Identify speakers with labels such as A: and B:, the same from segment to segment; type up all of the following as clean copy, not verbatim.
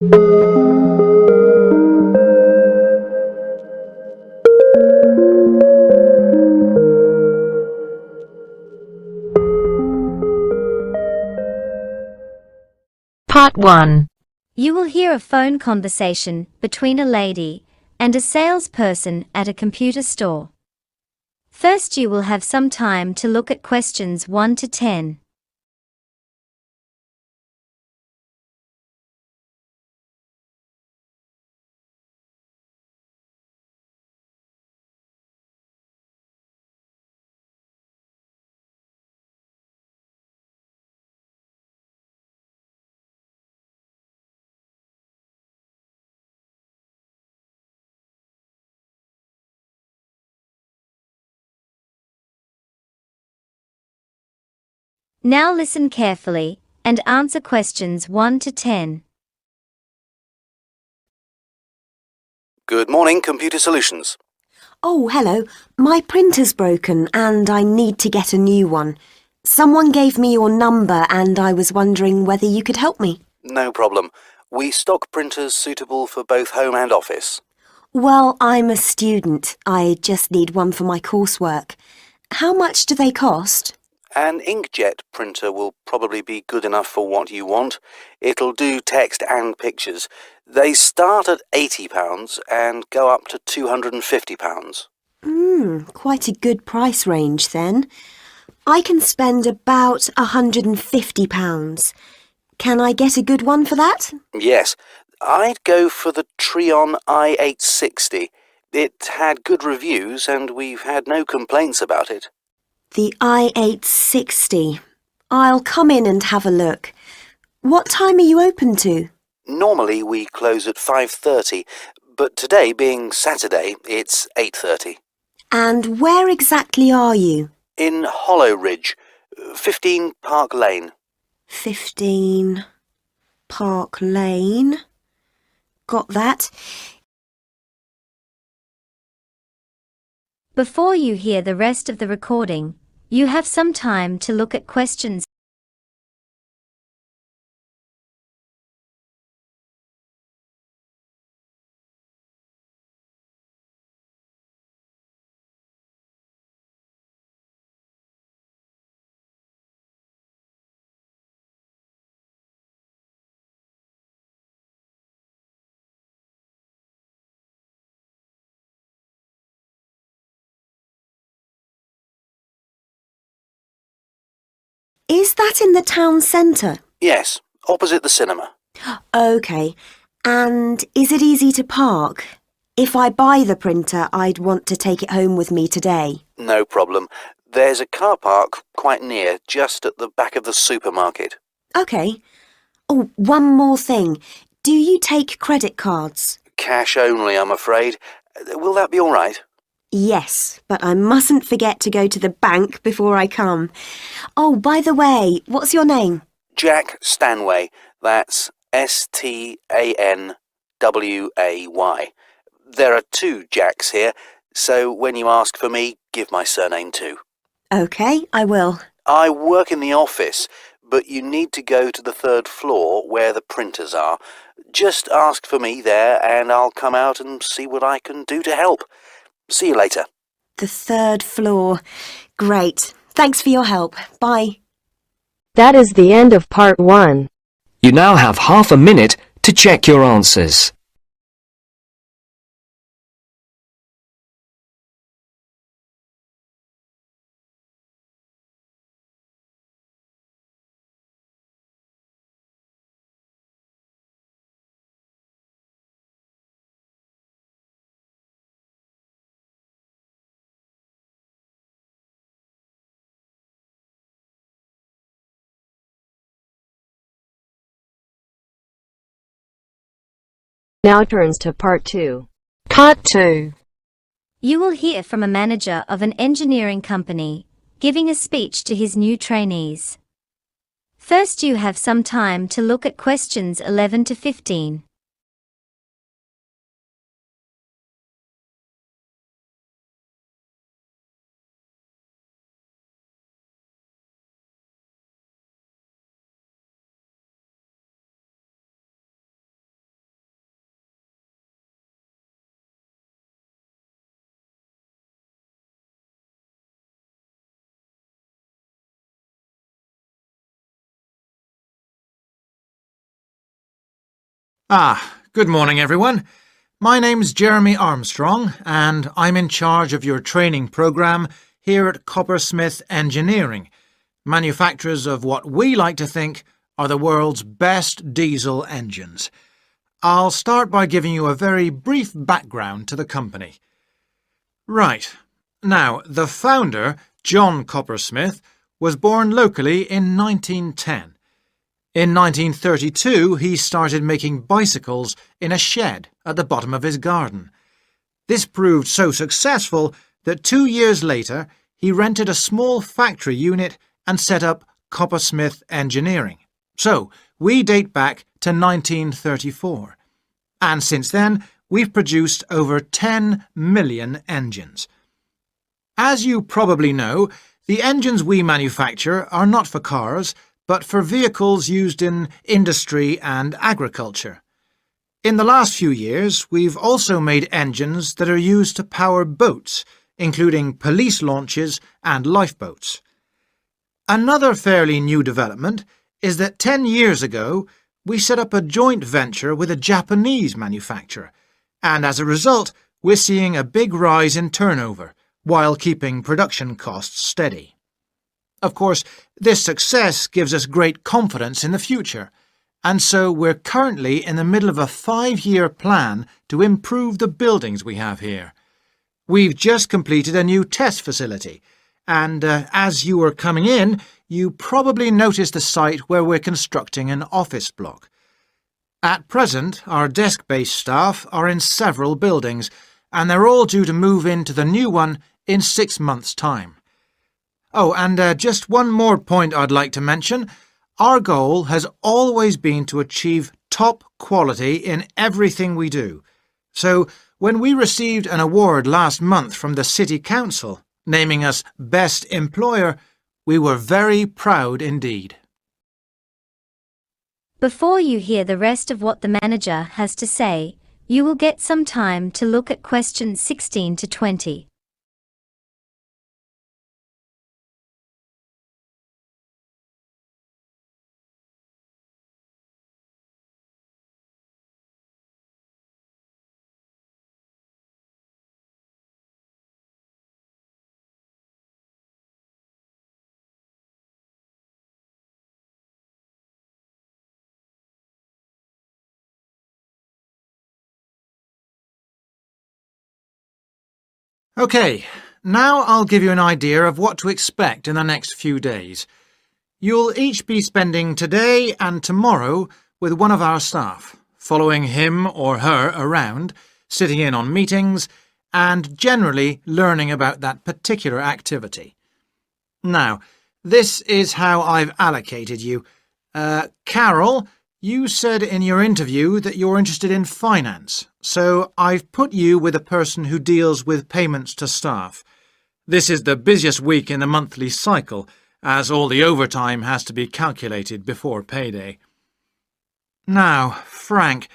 A: Part 1.
B: You will hear a phone conversation between a lady and a salesperson at a computer store. First, you will have some time to look at questions 1 to 10. Now listen carefully and answer questions 1 to 10.
C: Good morning, Computer Solutions.
D: Oh, hello. My printer's broken and I need to get a new one. Someone gave me your number and I was wondering whether you could help me.
C: No problem. We stock printers suitable for both home and office.
D: Well, I'm a student. I just need one for my coursework. How much do they cost?
C: An inkjet printer will probably be good enough for what you want. It'll do text and pictures. They start at £80 and go up to £250.
D: Quite a good price range then. I can spend about £150. Can I get a good one for that?
C: Yes, I'd go for the Trion I-860. It had good reviews and we've had no complaints about it.
D: The I-860. I'll come in and have a look. What time are you open to?
C: Normally we close at 5:30, but today being Saturday, it's 8:30.
D: And where exactly are you?
C: In Hollow Ridge, 15 Park Lane.
D: 15 Park Lane. Got that.
B: Before you hear the rest of the recording, you have some time to look at questions.
D: Is that in the town centre?
C: Yes, opposite the cinema.
D: OK. And is it easy to park? If I buy the printer, I'd want to take it home with me today.
C: No problem. There's a car park quite near, just at the back of the supermarket.
D: OK. Oh, one more thing. Do you take credit cards?
C: Cash only, I'm afraid. Will that be all right?
D: Yes, but I mustn't forget to go to the bank before I come. Oh, by the way, what's your name?
C: Jack Stanway. That's Stanway. There are 2 Jacks here, so when you ask for me, give my surname too.
D: OK, I will.
C: I work in the office, but you need to go to the 3rd floor where the printers are. Just ask for me there and I'll come out and see what I can do to help. See you later.
D: The 3rd floor. Great. Thanks for your help. Bye.
A: That is the end of Part 1.
E: You now have half a minute to check your answers.
A: Now turns to Part 2. Part 2.
B: You will hear from a manager of an engineering company giving a speech to his new trainees. First, you have some time to look at questions 11 to 15.
F: Good morning, everyone. My name's Jeremy Armstrong, and I'm in charge of your training programme here at Coppersmith Engineering, manufacturers of what we like to think are the world's best diesel engines. I'll start by giving you a very brief background to the company. Right. Now, the founder, John Coppersmith, was born locally in 1910. In 1932, he started making bicycles in a shed at the bottom of his garden. This proved so successful that 2 years later, he rented a small factory unit and set up Coppersmith Engineering. So, we date back to 1934. And since then, we've produced over 10 million engines. As you probably know, the engines we manufacture are not for cars, but for vehicles used in industry and agriculture. In the last few years, we've also made engines that are used to power boats, including police launches and lifeboats. Another fairly new development is that 10 years ago, we set up a joint venture with a Japanese manufacturer, and as a result, we're seeing a big rise in turnover, while keeping production costs steady. Of course, this success gives us great confidence in the future, and so we're currently in the middle of a 5-year plan to improve the buildings we have here. We've just completed a new test facility, and as you were coming in, you probably noticed the site where we're constructing an office block. At present, our desk-based staff are in several buildings, and they're all due to move into the new one in 6 months' time. Oh, and just one more point I'd like to mention. Our goal has always been to achieve top quality in everything we do. So, when we received an award last month from the City Council, naming us Best Employer, we were very proud indeed.
B: Before you hear the rest of what the manager has to say, you will get some time to look at questions 16 to 20.
F: OK, now I'll give you an idea of what to expect in the next few days. You'll each be spending today and tomorrow with one of our staff, following him or her around, sitting in on meetings, and generally learning about that particular activity. Now, this is how I've allocated you. Carol, you said in your interview that you're interested in finance, so I've put you with a person who deals with payments to staff. This is the busiest week in the monthly cycle, as all the overtime has to be calculated before payday. Now, Frank,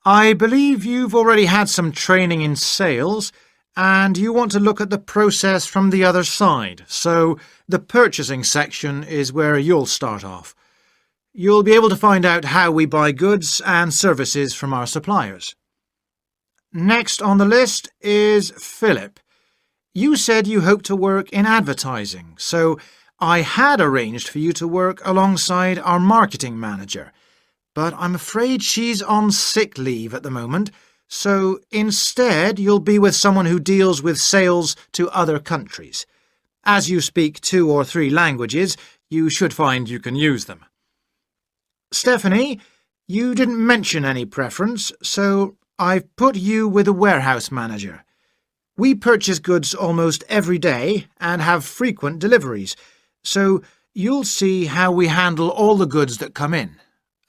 F: I believe you've already had some training in sales, and you want to look at the process from the other side, so the purchasing section is where you'll start off. You'll be able to find out how we buy goods and services from our suppliers. Next on the list is Philip. You said you hope to work in advertising, so I had arranged for you to work alongside our marketing manager, but I'm afraid she's on sick leave at the moment, so instead you'll be with someone who deals with sales to other countries. As you speak 2 or 3 languages, you should find you can use them. Stephanie, you didn't mention any preference, so I've put you with a warehouse manager. We purchase goods almost every day and have frequent deliveries, so you'll see how we handle all the goods that come in,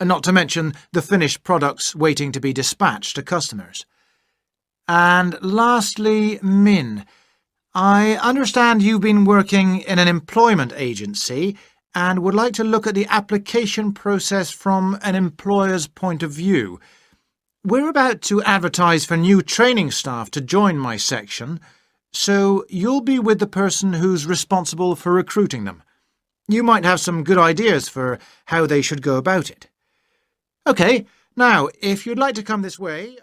F: not to mention the finished products waiting to be dispatched to customers. And lastly, Min, I understand you've been working in an employment agency and would like to look at the application process from an employer's point of view. We're about to advertise for new training staff to join my section, so you'll be with the person who's responsible for recruiting them. You might have some good ideas for how they should go about it. OK, Now, if you'd like to come this way...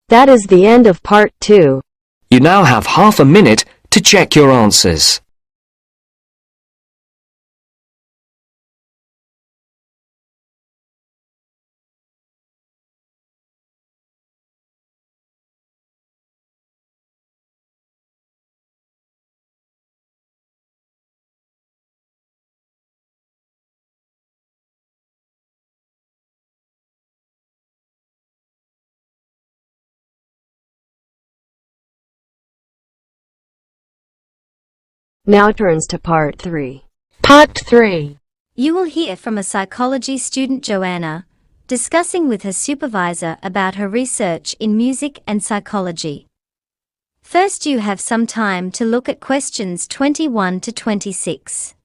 A: That is the end of part 2.
E: You now have half a minute to check your answers.
A: Now turns to part 3. Part 3.
B: You will hear from a psychology student, Joanna, discussing with her supervisor about her research in music and psychology. First, you have some time to look at questions 21 to 26.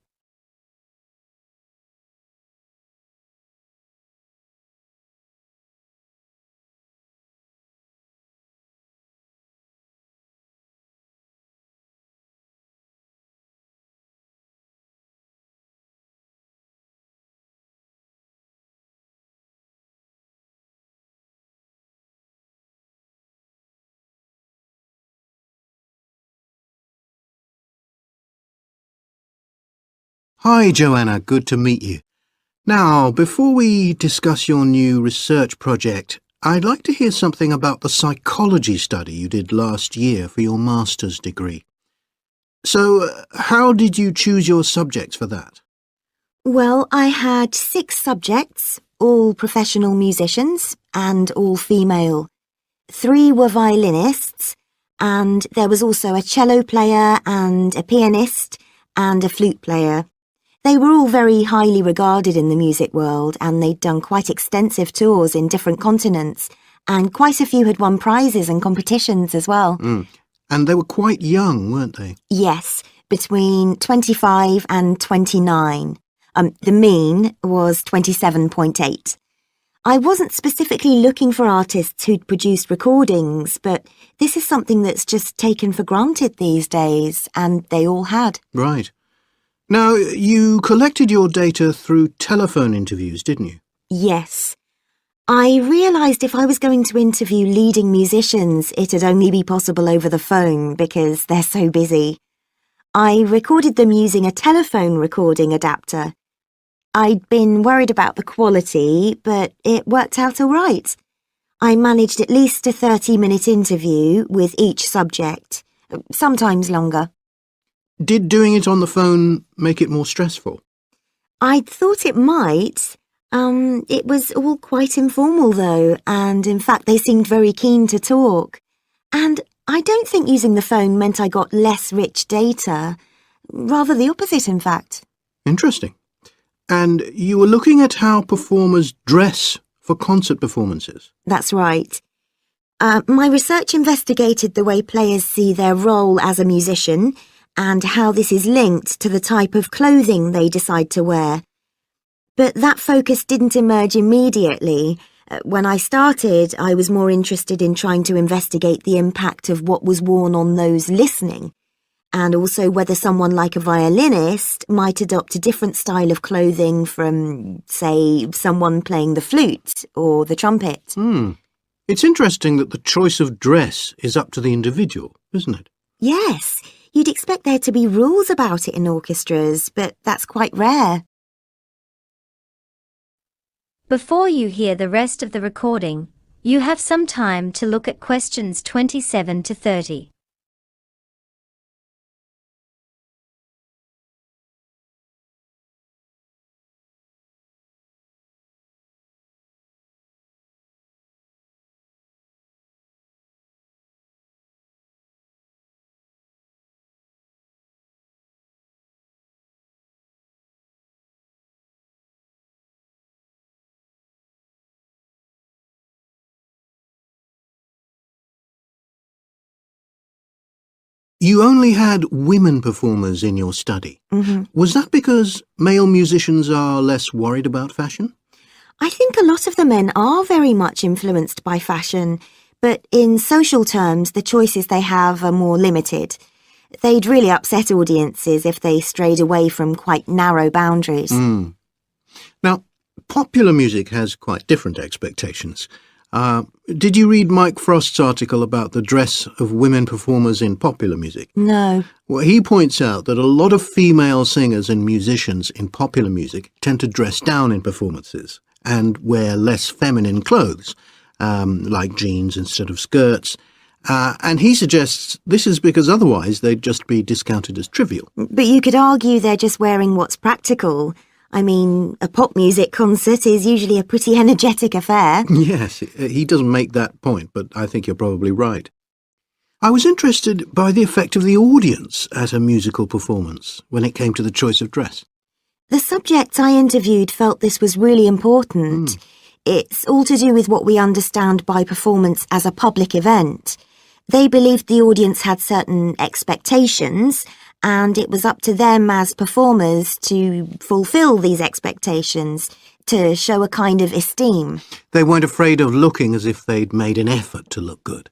G: Hi, Joanna. Good to meet you. Now, before we discuss your new research project, I'd like to hear something about the psychology study you did last year for your master's degree. So, how did you choose your subjects for that?
D: Well, I had 6 subjects, all professional musicians and all female. 3 were violinists, and there was also a cello player and a pianist and a flute player. They were all very highly regarded in the music world, and they'd done quite extensive tours in different continents, and quite a few had won prizes and competitions as well.
G: And they were quite young, weren't they?
D: Yes, between 25 and 29. The mean was 27.8. I wasn't specifically looking for artists who'd produced recordings, but this is something that's just taken for granted these days, and they all had.
G: Right. Now, you collected your data through telephone interviews, didn't you?
D: Yes. I realised if I was going to interview leading musicians, it'd only be possible over the phone because they're so busy. I recorded them using a telephone recording adapter. I'd been worried about the quality, but it worked out all right. I managed at least a 30-minute interview with each subject, sometimes longer.
G: Did doing it on the phone make it more stressful?
D: I'd thought it might. It was all quite informal though, and in fact they seemed very keen to talk. And I don't think using the phone meant I got less rich data. Rather the opposite, in fact.
G: Interesting. And you were looking at how performers dress for concert performances?
D: That's right. My research investigated the way players see their role as a musician and how this is linked to the type of clothing they decide to wear. But that focus didn't emerge immediately. When I started, I was more interested in trying to investigate the impact of what was worn on those listening, and also whether someone like a violinist might adopt a different style of clothing from, say, someone playing the flute or the trumpet.
G: It's interesting that the choice of dress is up to the individual, isn't it?
D: Yes, you'd expect there to be rules about it in orchestras, but that's quite rare.
B: Before you hear the rest of the recording, you have some time to look at questions 27 to 30.
G: You only had women performers in your study. Was that because male musicians are less worried about fashion?
D: I think a lot of the men are very much influenced by fashion, but in social terms, the choices they have are more limited. They'd really upset audiences if they strayed away from quite narrow boundaries.
G: Now, Popular music has quite different expectations. Did you read Mike Frost's article about the dress of women performers in popular music?
D: No.
G: Well, he points out that a lot of female singers and musicians in popular music tend to dress down in performances and wear less feminine clothes, like jeans instead of skirts. And he suggests this is because otherwise they'd just be discounted as trivial.
D: But you could argue they're just wearing what's practical. I mean, a pop music concert is usually a pretty energetic affair.
G: Yes, he doesn't make that point, but I think you're probably right. I was interested by the effect of the audience at a musical performance when it came to the choice of dress.
D: The subjects I interviewed felt this was really important. It's all to do with what we understand by performance as a public event. They believed the audience had certain expectations, and it was up to them as performers to fulfill these expectations, to show a kind of esteem.
G: They weren't afraid of looking as if they'd made an effort to look good.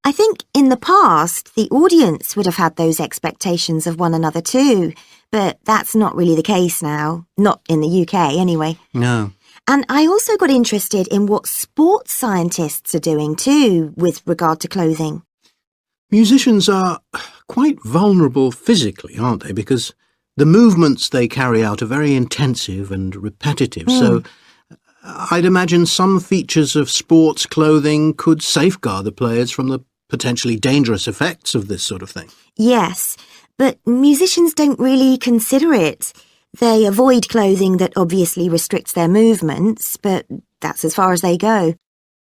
D: I think in the past, the audience would have had those expectations of one another too, but that's not really the case now. Not in the UK, anyway.
G: No.
D: And I also got interested in what sports scientists are doing too, with regard to clothing.
G: Musicians are quite vulnerable physically, aren't they? Because the movements they carry out are very intensive and repetitive, so I'd imagine some features of sports clothing could safeguard the players from the potentially dangerous effects of this sort of thing.
D: Yes, but musicians don't really consider it. They avoid clothing that obviously restricts their movements, but that's as far as they go.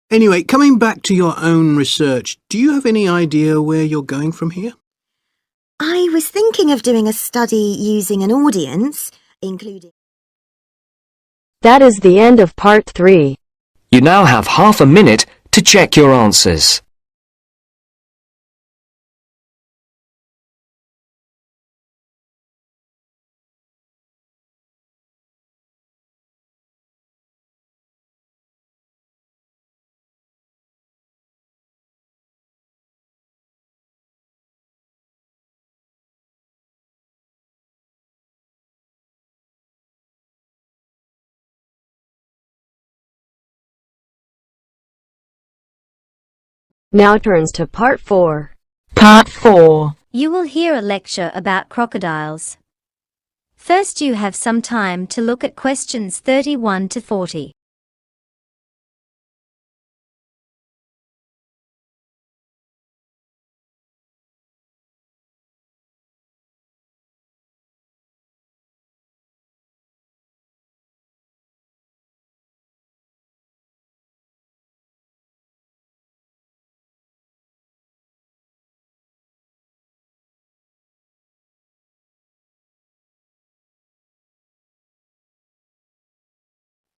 G: Anyway, coming back to your own research, do you have any idea where you're going from here?
D: I was thinking of doing a study using an audience, including...
A: That is the end of part 3.
E: You now have half a minute to check your answers.
A: Now turns to part 4.
H: Part 4.
B: You will hear a lecture about crocodiles. First, you have some time to look at questions 31 to 40.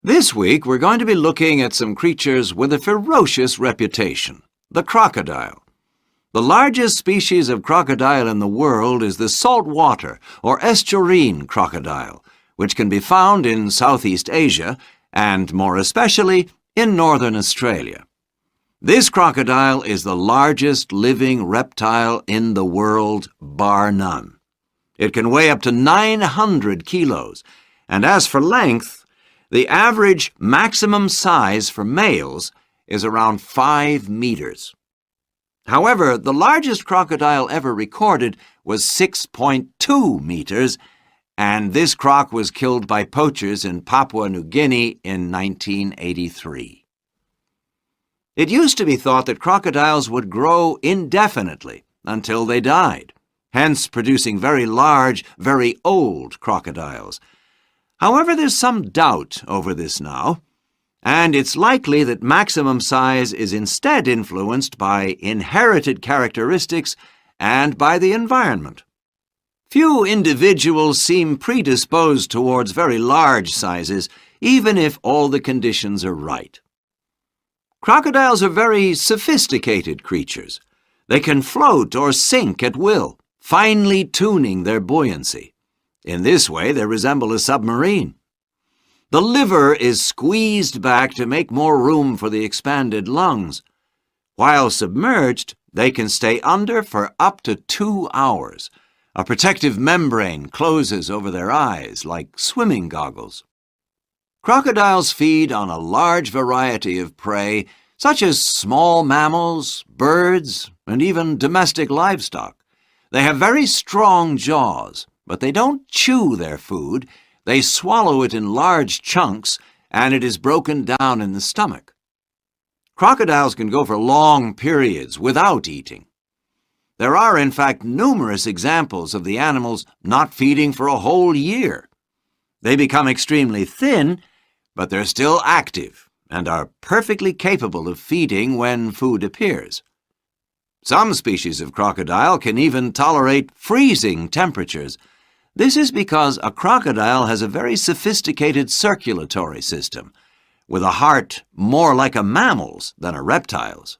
I: This week, we're going to be looking at some creatures with a ferocious reputation, the crocodile. The largest species of crocodile in the world is the saltwater or estuarine crocodile, which can be found in Southeast Asia and, more especially, in northern Australia. This crocodile is the largest living reptile in the world, bar none. It can weigh up to 900 kilos, and as for length, the average maximum size for males is around 5 meters. However, the largest crocodile ever recorded was 6.2 meters, and this croc was killed by poachers in Papua New Guinea in 1983. It used to be thought that crocodiles would grow indefinitely until they died, hence producing very large, very old crocodiles. However, there's some doubt over this now, and it's likely that maximum size is instead influenced by inherited characteristics and by the environment. Few individuals seem predisposed towards very large sizes, even if all the conditions are right. Crocodiles are very sophisticated creatures. They can float or sink at will, finely tuning their buoyancy. In this way, they resemble a submarine. The liver is squeezed back to make more room for the expanded lungs. While submerged, they can stay under for up to 2 hours. A protective membrane closes over their eyes like swimming goggles. Crocodiles feed on a large variety of prey, such as small mammals, birds, and even domestic livestock. They have very strong jaws, but they don't chew their food. They swallow it in large chunks, and it is broken down in the stomach. Crocodiles can go for long periods without eating. There are, in fact, numerous examples of the animals not feeding for a whole year. They become extremely thin, but they're still active and are perfectly capable of feeding when food appears. Some species of crocodile can even tolerate freezing temperatures. This is because a crocodile has a very sophisticated circulatory system, with a heart more like a mammal's than a reptile's.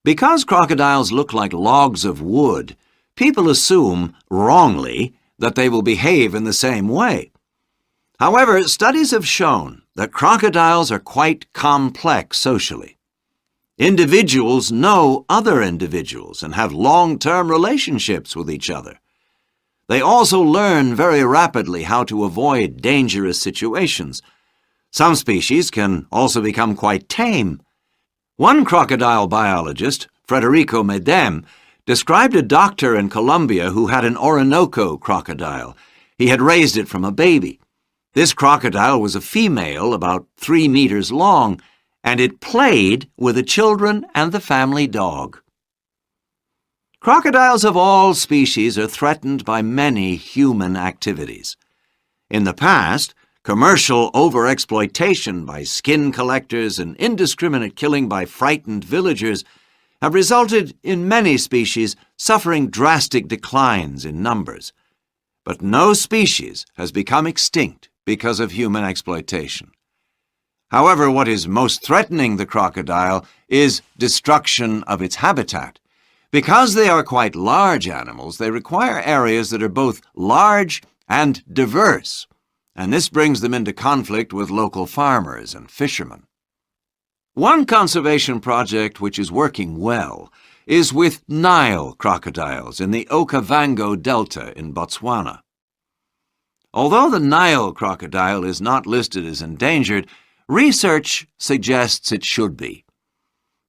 I: Because crocodiles look like logs of wood, people assume, wrongly, that they will behave in the same way. However, studies have shown that crocodiles are quite complex socially. Individuals know other individuals and have long-term relationships with each other. They also learn very rapidly how to avoid dangerous situations. Some species can also become quite tame. One crocodile biologist, Federico Medem, described a doctor in Colombia who had an Orinoco crocodile. He had raised it from a baby. This crocodile was a female about 3 meters long, and it played with the children and the family dog. Crocodiles of all species are threatened by many human activities. In the past, commercial overexploitation by skin collectors and indiscriminate killing by frightened villagers have resulted in many species suffering drastic declines in numbers. But no species has become extinct because of human exploitation. However, what is most threatening the crocodile is destruction of its habitat. Because they are quite large animals, they require areas that are both large and diverse, and this brings them into conflict with local farmers and fishermen. One conservation project which is working well is with Nile crocodiles in the Okavango Delta in Botswana. Although the Nile crocodile is not listed as endangered, research suggests it should be.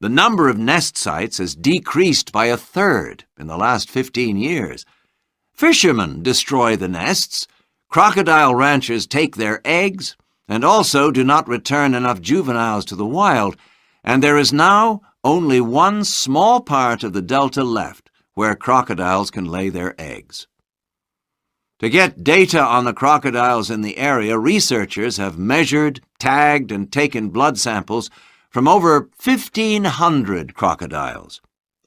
I: The number of nest sites has decreased by 1/3 in the last 15 years. Fishermen destroy the nests, crocodile ranchers take their eggs, and also do not return enough juveniles to the wild, and there is now only one small part of the delta left where crocodiles can lay their eggs. To get data on the crocodiles in the area, researchers have measured, tagged, and taken blood samples from over 1,500 crocodiles,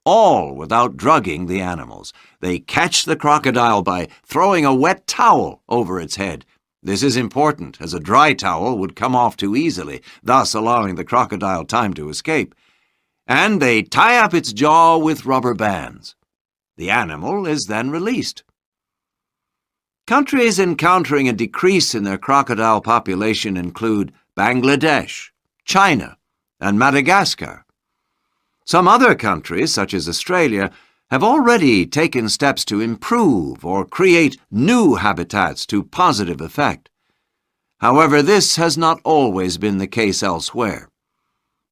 I: all without drugging the animals. They catch the crocodile by throwing a wet towel over its head. This is important, as a dry towel would come off too easily, thus allowing the crocodile time to escape. And they tie up its jaw with rubber bands. The animal is then released. Countries encountering a decrease in their crocodile population include Bangladesh, China, and Madagascar. Some other countries, such as Australia, have already taken steps to improve or create new habitats to positive effect. However, this has not always been the case elsewhere.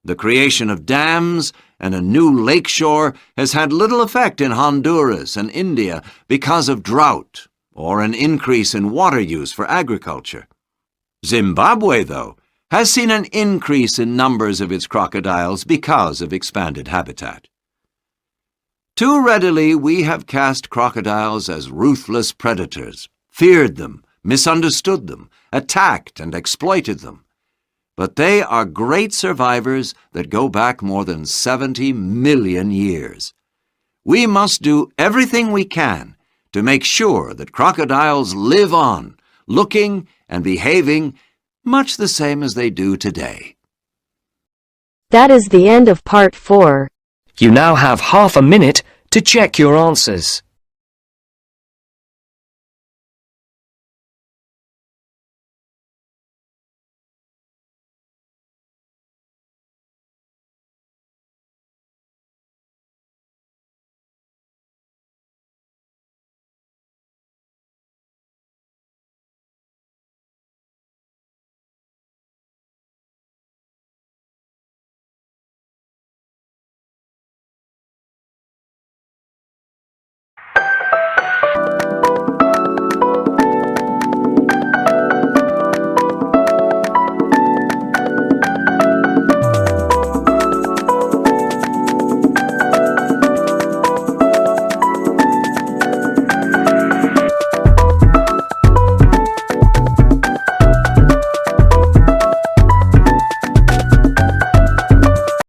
I: The creation of dams and a new lakeshore has had little effect in Honduras and India because of drought or an increase in water use for agriculture. Zimbabwe, though, has seen an increase in numbers of its crocodiles because of expanded habitat. Too readily we have cast crocodiles as ruthless predators, feared them, misunderstood them, attacked and exploited them. But they are great survivors that go back more than 70 million years. We must do everything we can to make sure that crocodiles live on, looking and behaving much the same as they do today.
A: That is the end of part 4.
E: You now have half a minute to check your answers.